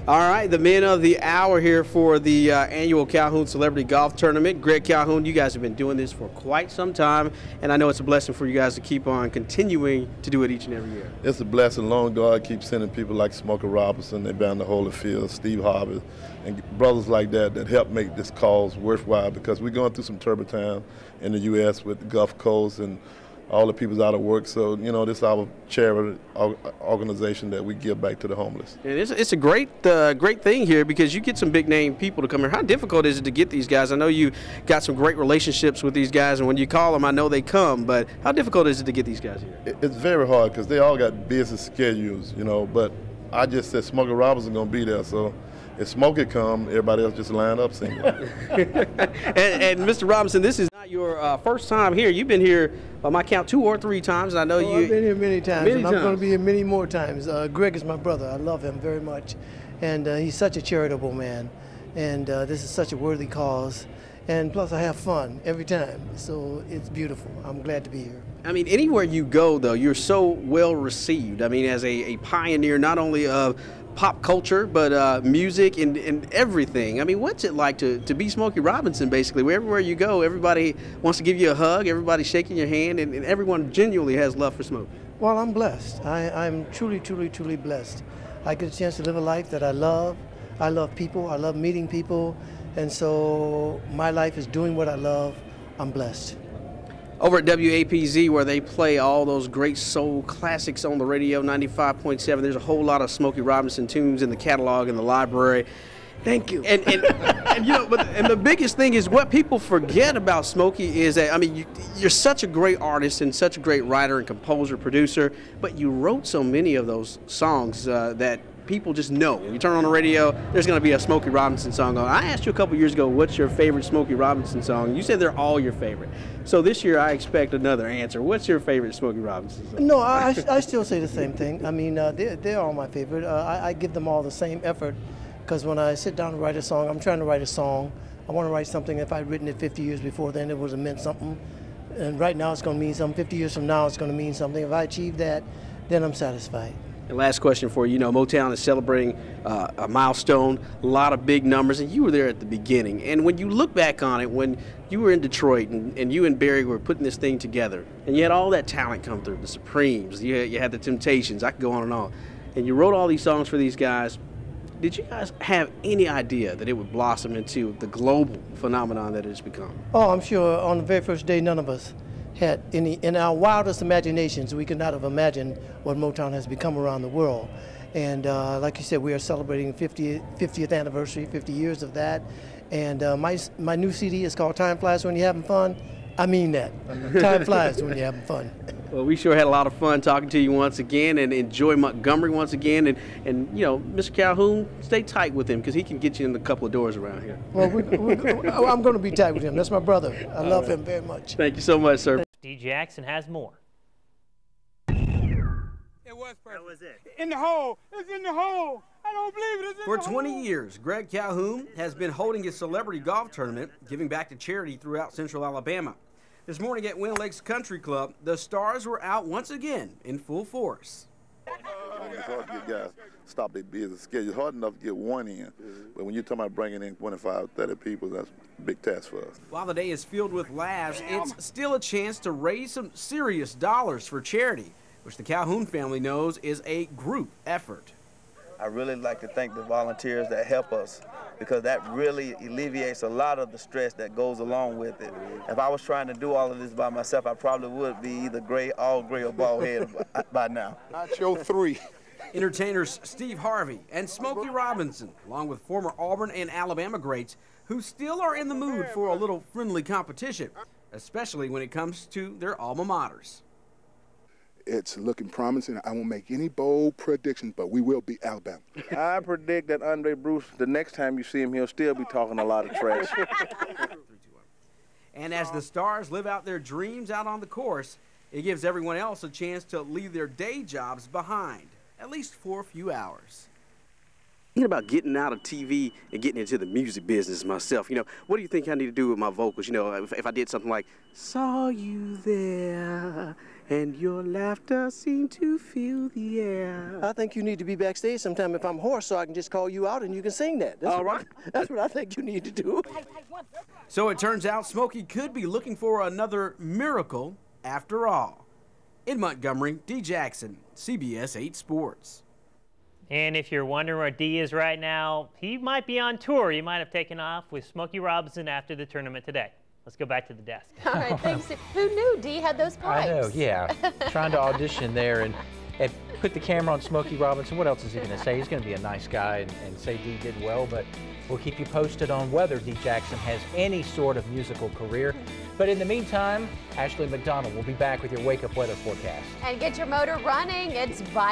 All right, the men of the hour here for the annual Calhoun Celebrity Golf Tournament. Greg Calhoun, you guys have been doing this for quite some time, and I know it's a blessing for you guys to keep on continuing to do it each and every year. It's a blessing. Long God keeps sending people like Smokey Robinson, they bound the Holyfield, Steve Harvey, and brothers like that help make this cause worthwhile, because we're going through some turbulent time in the U.S. with the Gulf Coast and all the people's out of work. So, you know, this is our charity organization that we give back to the homeless. And it's a great thing here, because you get some big name people to come here. How difficult is it to get these guys? I know you got some great relationships with these guys, and when you call them, I know they come, but how difficult is it to get these guys here? It's very hard, because they all got busy schedules, you know, but I just said Smokey Robinson going to be there, so if Smokey come, everybody else just line up singing. and Mr. Robinson, this is not your first time here. You've been here, by my count, 2 or 3 times. And I know I've been here many times, and I'm going to be here many more times. Greg is my brother. I love him very much, and he's such a charitable man, and this is such a worthy cause. And plus, I have fun every time, so it's beautiful. I'm glad to be here. I mean, anywhere you go, though, you're so well received. I mean, as a pioneer, not only of pop culture, but music and everything. I mean, what's it like to be Smokey Robinson, basically, where everywhere you go, everybody wants to give you a hug, everybody's shaking your hand, and everyone genuinely has love for Smokey? Well, I'm blessed. I'm truly, truly, truly blessed. I get a chance to live a life that I love. I love people. I love meeting people. And so my life is doing what I love. I'm blessed. Over at WAPZ, where they play all those great soul classics on the radio, 95.7, there's a whole lot of Smokey Robinson tunes in the catalog in the library. Thank you. And you know, and the biggest thing is what people forget about Smokey is that, I mean, you're such a great artist and such a great writer and composer, producer, but you wrote so many of those songs that people just know. When you turn on the radio, there's going to be a Smokey Robinson song on. I asked you a couple years ago, what's your favorite Smokey Robinson song? You said they're all your favorite. So this year, I expect another answer. What's your favorite Smokey Robinson song? No, I still say the same thing. I mean, they're all my favorite. I give them all the same effort, because when I sit down to write a song, I'm trying to write a song. I want to write something. If I'd written it 50 years before then, it would have meant something. And right now, it's going to mean something. 50 years from now, it's going to mean something. If I achieve that, then I'm satisfied. And last question for you. You know, Motown is celebrating a milestone, a lot of big numbers, and you were there at the beginning. And when you look back on it, when you were in Detroit and you and Barry were putting this thing together, and you had all that talent come through, the Supremes, you had the Temptations, I could go on and on, and you wrote all these songs for these guys, did you guys have any idea that it would blossom into the global phenomenon that it has become? Oh, I'm sure on the very first day, none of us had any, in our wildest imaginations, we could not have imagined what Motown has become around the world. And like you said, we are celebrating 50th anniversary, 50 years of that. And my new CD is called Time Flies When You're Having Fun. I mean that. Time flies when you're having fun. Well, we sure had a lot of fun talking to you once again, and enjoy Montgomery once again. And you know, Mr. Calhoun, stay tight with him, because he can get you in a couple of doors around here. Well, I'm going to be tight with him. That's my brother. I love him very much. Thank you so much, sir. D. Jackson has more. It was perfect. That was it. In the hole. It's in the hole. I don't believe it. It's in For the 20 hole. years, Greg Calhoun has been holding his celebrity golf tournament, giving back to charity throughout Central Alabama. This morning at Winter Lakes Country Club, the Stars were out once again in full force. It's hard to get guys stop their busy schedule. It's hard enough to get one in, but when you're talking about bringing in 25, 30 people, that's a big task for us. While the day is filled with laughs, it's still a chance to raise some serious dollars for charity, which the Calhoun family knows is a group effort. I really like to thank the volunteers that help us, because that really alleviates a lot of the stress that goes along with it. If I was trying to do all of this by myself, I probably would be either gray, all gray, or bald head by now. Not your 3. Entertainers Steve Harvey and Smokey Robinson, along with former Auburn and Alabama greats, who still are in the mood for a little friendly competition, especially when it comes to their alma maters. It's looking promising. I won't make any bold predictions, but we will beat Alabama. I predict that Andre Bruce, the next time you see him, he'll still be talking a lot of trash. And as the Stars live out their dreams out on the course, it gives everyone else a chance to leave their day jobs behind, at least for a few hours. thinking about getting out of TV and getting into the music business myself. You know, what do you think I need to do with my vocals? You know, if I did something like, saw you there, and your laughter seemed to fill the air. I think you need to be backstage sometime if I'm hoarse, so I can just call you out and you can sing that. All right. That's what I think you need to do. So it turns out Smokey could be looking for another miracle after all. In Montgomery, D. Jackson, CBS 8 Sports. And if you're wondering where D is right now, he might be on tour. He might have taken off with Smokey Robinson after the tournament today. Let's go back to the desk. All right, thanks. Who knew D had those pipes? I know, yeah. Trying to audition there and put the camera on Smokey Robinson. What else is he going to say? He's going to be a nice guy and say D did well, but we'll keep you posted on whether D. Jackson has any sort of musical career. But in the meantime, Ashley McDonald will be back with your wake-up weather forecast. And get your motor running. It's bike